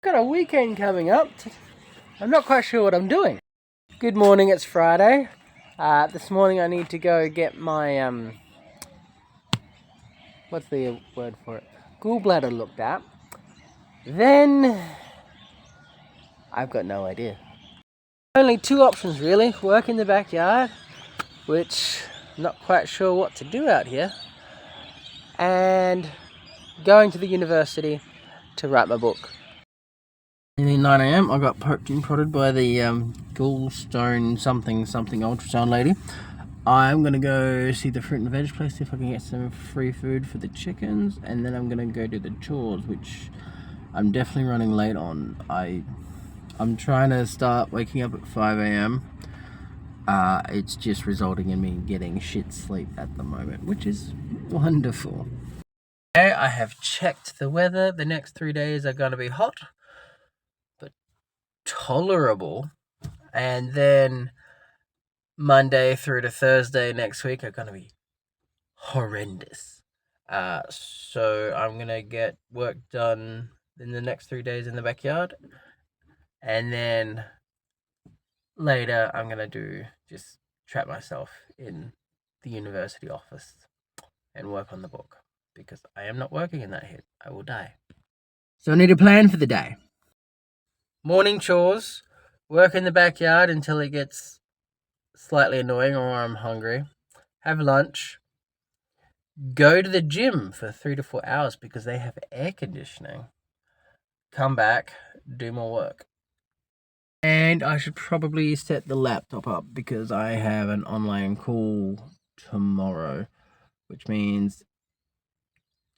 got a weekend coming up. I'm not quite sure what I'm doing. Good morning, it's Friday. This morning I need to go get my, what's the word for it? Gallbladder looked at. Then, I've got no idea. Only two options really. Work in the backyard, which I'm not quite sure what to do out here. And going to the university to write my book. Nearly 9 AM, I got poked and prodded by the gallstone something ultrasound lady. I'm gonna go see the fruit and veg place, see if I can get some free food for the chickens, and then I'm gonna go do the chores, which I'm definitely running late on. I'm trying to start waking up at 5 AM. It's just resulting in me getting shit sleep at the moment, which is wonderful. Okay, I have checked the weather. The next 3 days are gonna be hot, but tolerable. And then Monday through to Thursday next week are going to be horrendous. So I'm going to get work done in the next 3 days in the backyard. And then later I'm going to just trap myself in the university office and work on the book. Because I am not working in that hit. I will die. So I need a plan for the day. Morning chores. Work in the backyard until it gets slightly annoying or I'm hungry. Have lunch. Go to the gym for 3 to 4 hours because they have air conditioning. Come back, do more work. And I should probably set the laptop up because I have an online call tomorrow, which means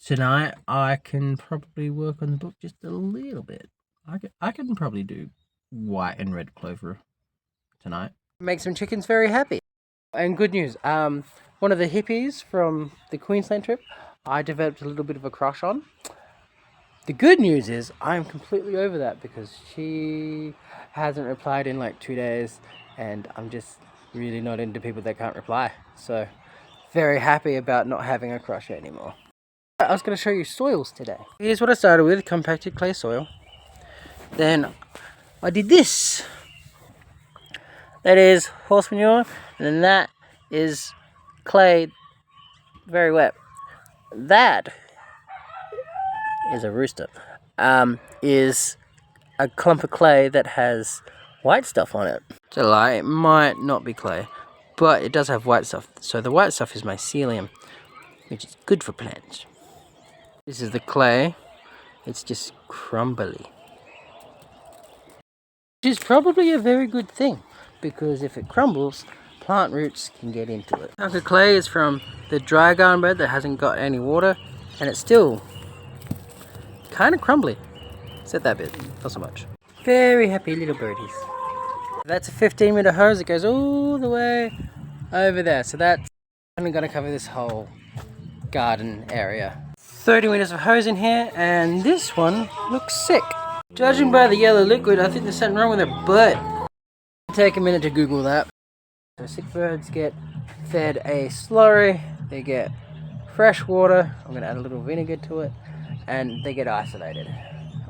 tonight I can probably work on the book just a little bit. I can probably do white and red clover tonight. Make some chickens very happy. And good news, one of the hippies from the Queensland trip, I developed a little bit of a crush on. The good news is I'm completely over that because she hasn't replied in like 2 days and I'm just really not into people that can't reply. So very happy about not having a crush anymore. I was going to show you soils today. Here's what I started with, compacted clay soil. Then I did this. That is horse manure, and then that is clay, very wet. That is a rooster. Is a clump of clay that has white stuff on it. It's a lie, it might not be clay, but it does have white stuff. So the white stuff is mycelium, which is good for plants. This is the clay. It's just crumbly. Which is probably a very good thing, because if it crumbles, plant roots can get into it. Chunk of clay is from the dry garden bed that hasn't got any water, and it's still kind of crumbly. Except that bit, not so much. Very happy little birdies. That's a 15-meter hose that goes all the way over there. So that's only going to cover this whole garden area. 30 meters of hose in here, and this one looks sick. Judging by the yellow liquid, I think there's something wrong with their butt. Take a minute to Google that. So sick birds get fed a slurry, they get fresh water, I'm going to add a little vinegar to it, and they get isolated.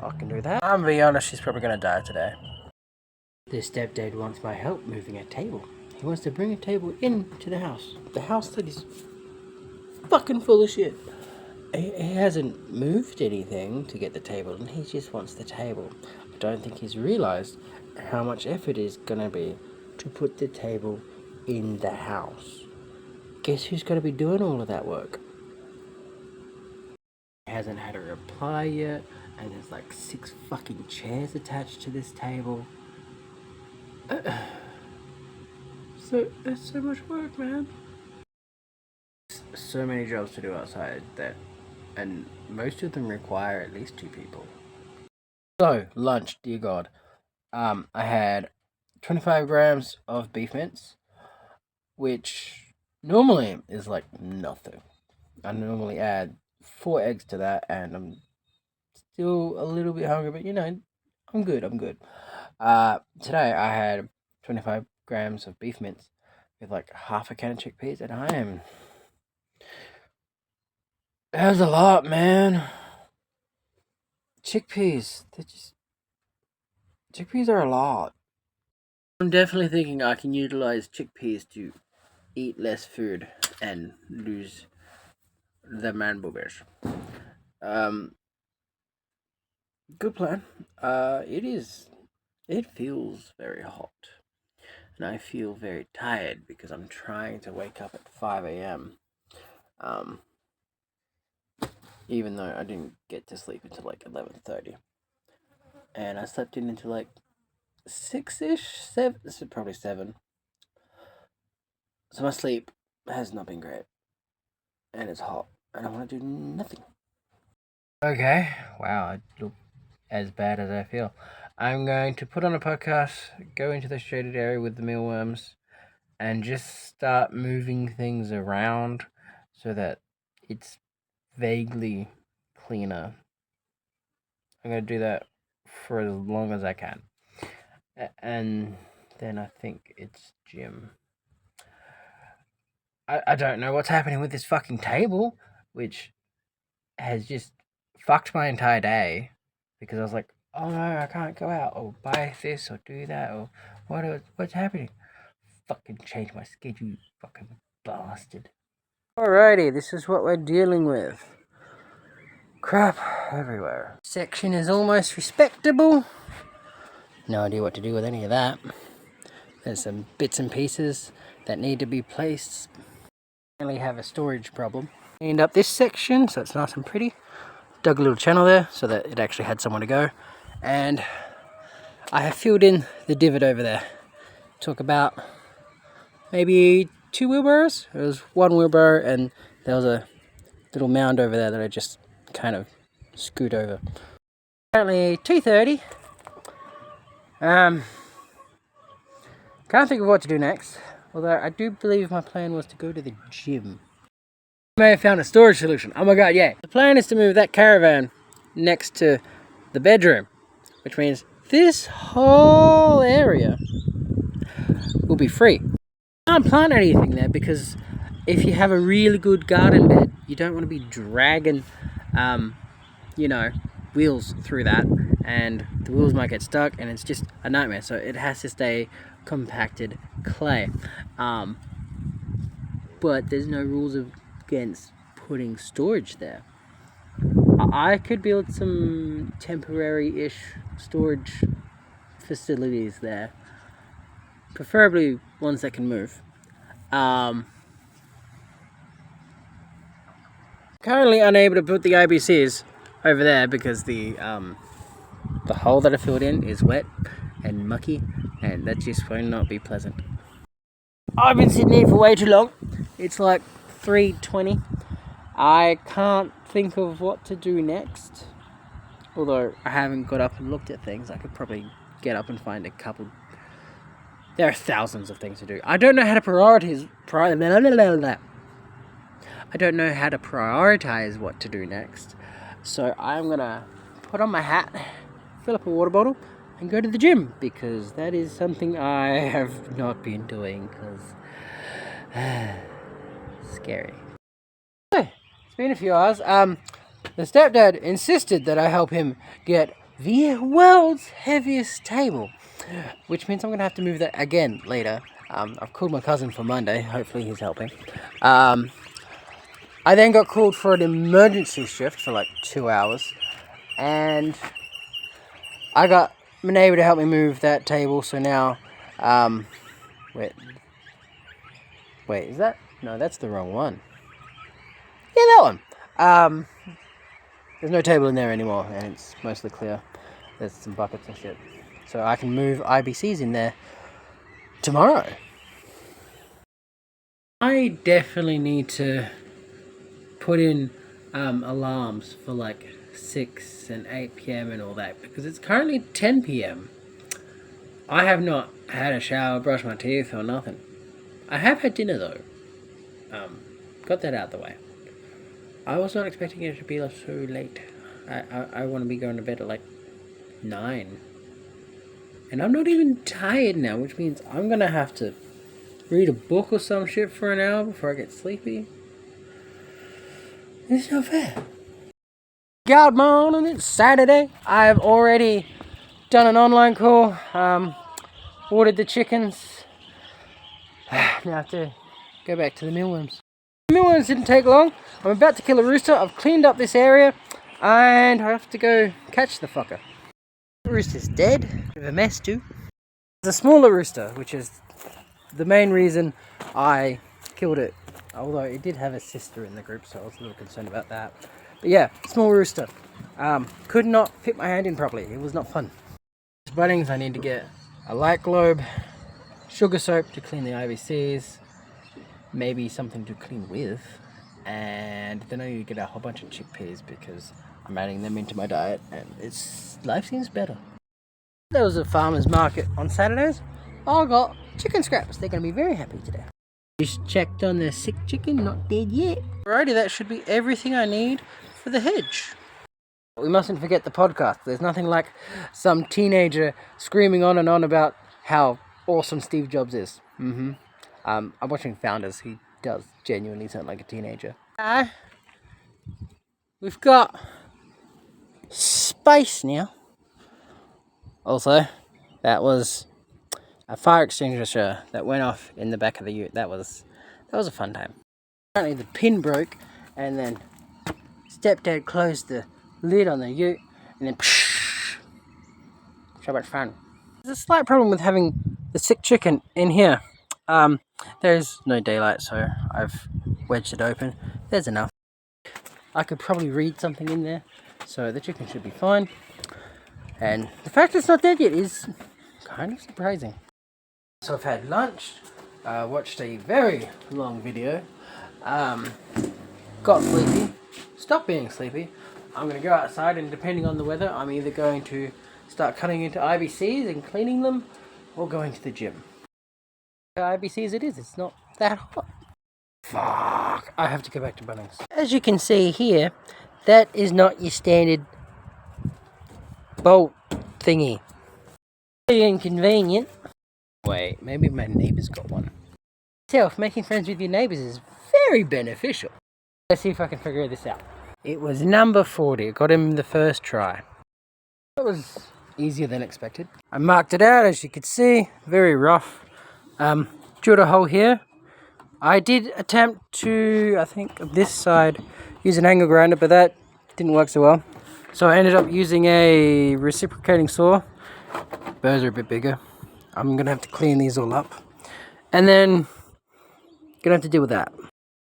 I can do that. I'm gonna be honest, she's probably gonna die today. This stepdad wants my help moving a table. He wants to bring a table into the house. The house that is fucking full of shit. He hasn't moved anything to get the table, and he just wants the table. I don't think he's realized how much effort it's gonna be to put the table in the house. Guess who's gonna be doing all of that work? He hasn't had a reply yet. And there's like 6 fucking chairs attached to this table. So, it's so much work, man. So many jobs to do outside and most of them require at least 2 people. So, lunch, dear God. I had 25 grams of beef mince, which normally is like nothing. I normally add 4 eggs to that, and I'm still a little bit hungry, but you know, I'm good. Today I had 25 grams of beef mince with like half a can of chickpeas, and that was a lot, man. Chickpeas, they're just Chickpeas are a lot. I'm definitely thinking I can utilize chickpeas to eat less food and lose the man boobers. Good plan. It feels very hot. And I feel very tired because I'm trying to wake up at 5 a.m. Even though I didn't get to sleep until like 11:30. And I slept in until like 6-ish, 7, this is probably 7. So my sleep has not been great. And it's hot. And I want to do nothing. Okay, wow, I look as bad as I feel. I'm going to put on a podcast, go into the shaded area with the mealworms, and just start moving things around so that it's vaguely cleaner. I'm going to do that for as long as I can. And then I think it's gym. I don't know what's happening with this fucking table, which has just fucked my entire day because I was like, oh no, I can't go out or buy this or do that or what's happening? Fucking change my schedule, you fucking bastard. Alrighty, this is what we're dealing with. Crap everywhere. Section is almost respectable. No idea what to do with any of that. There's some bits and pieces that need to be placed. I only have a storage problem. Cleaned up this section so it's nice and pretty. Dug a little channel there so that it actually had somewhere to go. And I have filled in the divot over there. Took about maybe 2 wheelbarrows. It was 1 wheelbarrow and there was a little mound over there that I just kind of scoot over. Currently 2:30. Can't think of what to do next. Although I do believe my plan was to go to the gym. I may have found a storage solution. Oh my god, yeah. The plan is to move that caravan next to the bedroom, which means this whole area will be free. I can't plant anything there because if you have a really good garden bed, you don't want to be dragging, wheels through that, and the wheels might get stuck, and it's just a nightmare. So it has to stay compacted clay. But there's no rules against putting storage there. I could build some temporary-ish storage facilities there, preferably ones that can move. Currently unable to put the IBCs over there because the hole that I filled in is wet and mucky, and that just will not be pleasant. I've been sitting here for way too long. It's like 3:20. I can't think of what to do next. Although I haven't got up and looked at things, I could probably get up and find a couple. There are thousands of things to do. I don't know how to prioritize. I don't know how to prioritize what to do next. So I'm gonna put on my hat, fill up a water bottle, and go to the gym because that is something I have not been doing because scary. So, it's been a few hours. The stepdad insisted that I help him get the world's heaviest table, which means I'm gonna have to move that again later. I've called my cousin for Monday. Hopefully he's helping. I then got called for an emergency shift for like 2 hours, and I got my neighbor to help me move that table. So now, wait, is that? No, that's the wrong one. Yeah, that one. There's no table in there anymore, and it's mostly clear. There's some buckets and shit. So I can move IBCs in there tomorrow. I definitely need to put in alarms for like 6 and 8 p.m. and all that because it's currently 10 p.m. I have not had a shower, brushed my teeth or nothing. I have had dinner though. Got that out of the way. I was not expecting it to be so late. I want to be going to bed at like 9. And I'm not even tired now, which means I'm going to have to read a book or some shit for an hour before I get sleepy. It's not fair. God morning, it's Saturday. I've already done an online call, watered the chickens. Now I have to go back to the mealworms. The mealworms didn't take long. I'm about to kill a rooster. I've cleaned up this area and I have to go catch the fucker. The rooster's dead. Bit of a mess too. It's a smaller rooster, which is the main reason I killed it. Although it did have a sister in the group, so I was a little concerned about that. But yeah, small rooster. Could not fit my hand in properly. It was not fun. Bunnings, I need to get a light globe, sugar soap to clean the IBCs, maybe something to clean with, and then I need to get a whole bunch of chickpeas because I'm adding them into my diet and life seems better. There was a farmer's market on Saturdays. I got chicken scraps. They're going to be very happy today. Just checked on the sick chicken, not dead yet. Alrighty, that should be everything I need for the hedge. We mustn't forget the podcast. There's nothing like some teenager screaming on and on about how awesome Steve Jobs is. I'm watching Founders. He does genuinely sound like a teenager. We've got space now. Also, that was a fire extinguisher that went off in the back of the ute. That was a fun time. Apparently the pin broke, and then stepdad closed the lid on the ute, and then so much fun. There's a slight problem with having the sick chicken in here. There's no daylight, so I've wedged it open. There's enough. I could probably read something in there, so the chicken should be fine. And the fact it's not dead yet is kind of surprising. So I've had lunch, watched a very long video, got sleepy, stopped being sleepy. I'm going to go outside, and depending on the weather, I'm either going to start cutting into IBCs and cleaning them, or going to the gym. IBCs it is, it's not that hot. Fuck, I have to go back to Bunnings. As you can see here, that is not your standard bolt thingy. Very inconvenient. Wait, maybe my neighbour's got one. Making friends with your neighbours is very beneficial. Let's see if I can figure this out. It was number 40. I got him the first try. That was easier than expected. I marked it out, as you can see. Very rough. Drilled a hole here. I did attempt to, I think, this side, use an angle grinder, but that didn't work so well. So I ended up using a reciprocating saw. Burrs are a bit bigger. I'm going to have to clean these all up. And then, going to have to deal with that.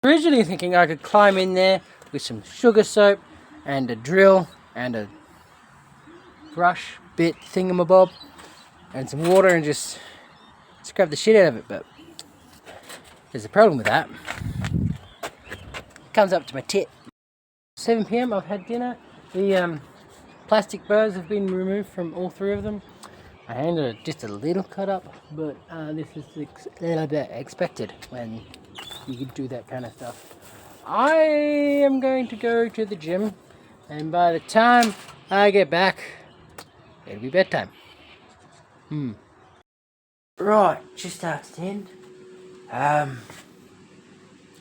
Originally thinking I could climb in there with some sugar soap and a drill and a brush bit thingamabob and some water and just scrub the shit out of it, but there's a problem with that. It comes up to my tit. 7 p.m. I've had dinner. The plastic burrs have been removed from all 3 of them. I handed it just a little cut up, but this is expected when you do that kind of stuff. I am going to go to the gym, and by the time I get back, it'll be bedtime. Right, just after 10. I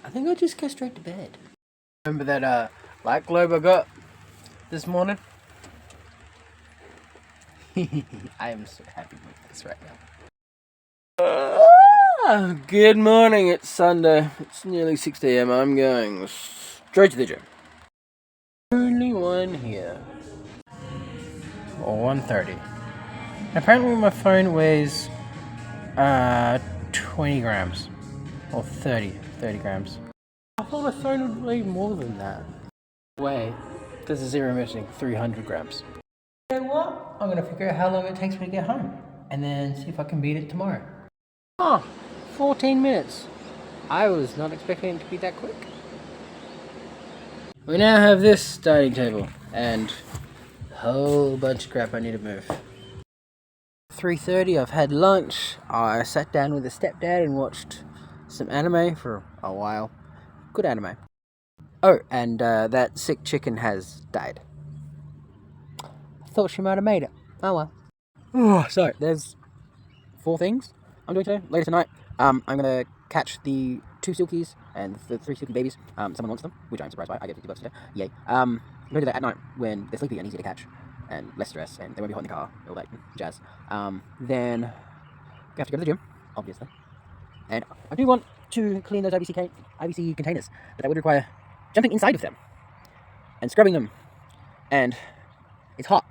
think I'll just go straight to bed. Remember that light globe I got this morning? I am so happy with this right now. Good morning, it's Sunday. It's nearly 6 a.m. I'm going straight to the gym. Only one here. Or 1:30. Apparently my phone weighs 20 grams. Or 30 grams. I thought my phone would weigh more than that. Wait, there's a zero missing, 300 grams. You know what? I'm going to figure out how long it takes me to get home. And then see if I can beat it tomorrow. 14 minutes. I was not expecting it to be that quick. We now have this dining table. And a whole bunch of crap I need to move. 3:30, I've had lunch. I sat down with a stepdad and watched some anime for a while. Good anime. Oh, and that sick chicken has died. I thought she might have made it. Oh well. So, there's 4 things I'm doing today. Later tonight, I'm going to catch the 2 silkies and the 3 silky babies. Someone wants them, which I'm surprised by. I get $50 today. Yay. I'm going to do that at night when they're sleepy and easy to catch. and less stress, and they won't be hot in the car, all that jazz. Then we have to go to the gym, obviously. And I do want to clean those IBC containers, but that would require jumping inside of them and scrubbing them. And it's hot.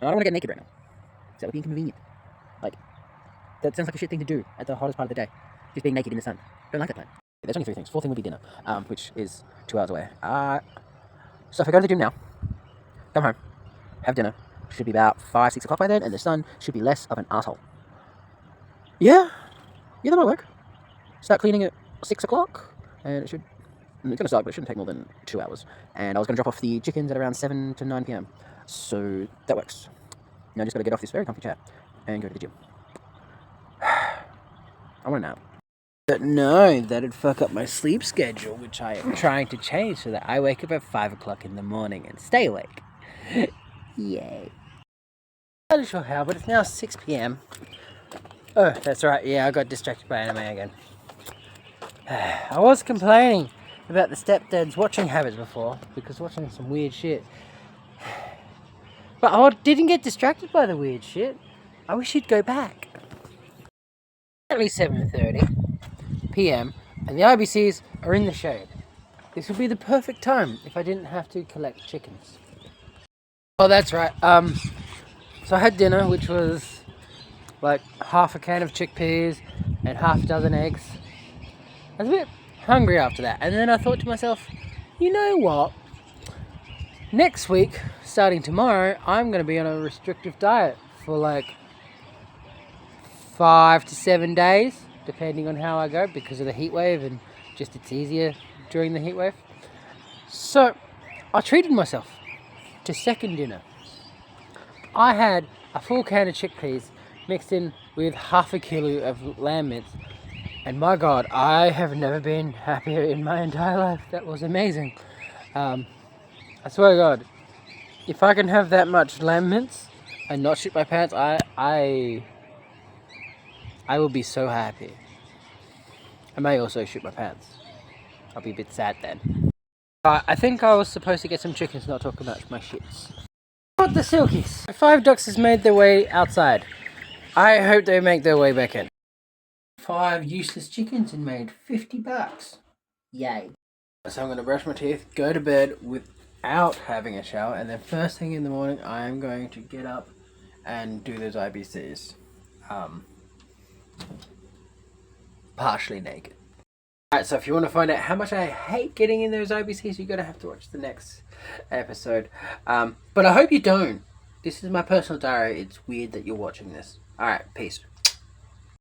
And I don't want to get naked right now. So that would be inconvenient. Like, that sounds like a shit thing to do at the hottest part of the day. Just being naked in the sun. Don't like that plan. There's only 3 things. 4th thing would be dinner, which is 2 hours away. So if I go to the gym now, come home, have dinner, should be about 5, 6 o'clock by then, and the sun should be less of an asshole. Yeah, that might work. Start cleaning at 6 o'clock, and it's going to start, but it shouldn't take more than 2 hours. And I was going to drop off the chickens at around 7 to 9 p.m. So that works. Now I just got to get off this very comfy chair and go to the gym. I want a nap. But no, that'd fuck up my sleep schedule, which I am trying to change so that I wake up at 5 o'clock in the morning and stay awake. Yay. I'm not sure how, but it's now 6 p.m. Oh, that's right, yeah, I got distracted by anime again. I was complaining about the stepdad's watching habits before, because watching some weird shit. But I didn't get distracted by the weird shit. I wish he'd go back. At least 7:30 p.m. and the IBCs are in the shade. This would be the perfect time if I didn't have to collect chickens. Oh, that's right. So I had dinner, which was like half a can of chickpeas and half a dozen eggs. I was a bit hungry after that, and then I thought to myself, you know what? Next week, starting tomorrow, I'm going to be on a restrictive diet for like 5 to 7 days, depending on how I go, because of the heat wave, and just it's easier during the heat wave. So I treated myself to second dinner. I had a full can of chickpeas mixed in with half a kilo of lamb mince, and my god, I have never been happier in my entire life. That was amazing. I swear to God, if I can have that much lamb mince and not shit my pants, I will be so happy. I may also shit my pants. I'll be a bit sad then. I think I was supposed to get some chickens, not talk about my shits. What the silkies? 5 ducks has made their way outside. I hope they make their way back in. 5 useless chickens and made $50. Yay. So I'm going to brush my teeth, go to bed without having a shower, and then first thing in the morning I am going to get up and do those IBCs. Partially naked. Alright, so if you want to find out how much I hate getting in those IBCs, you're going to have to watch the next episode. But I hope you don't. This is my personal diary. It's weird that you're watching this. Alright, peace.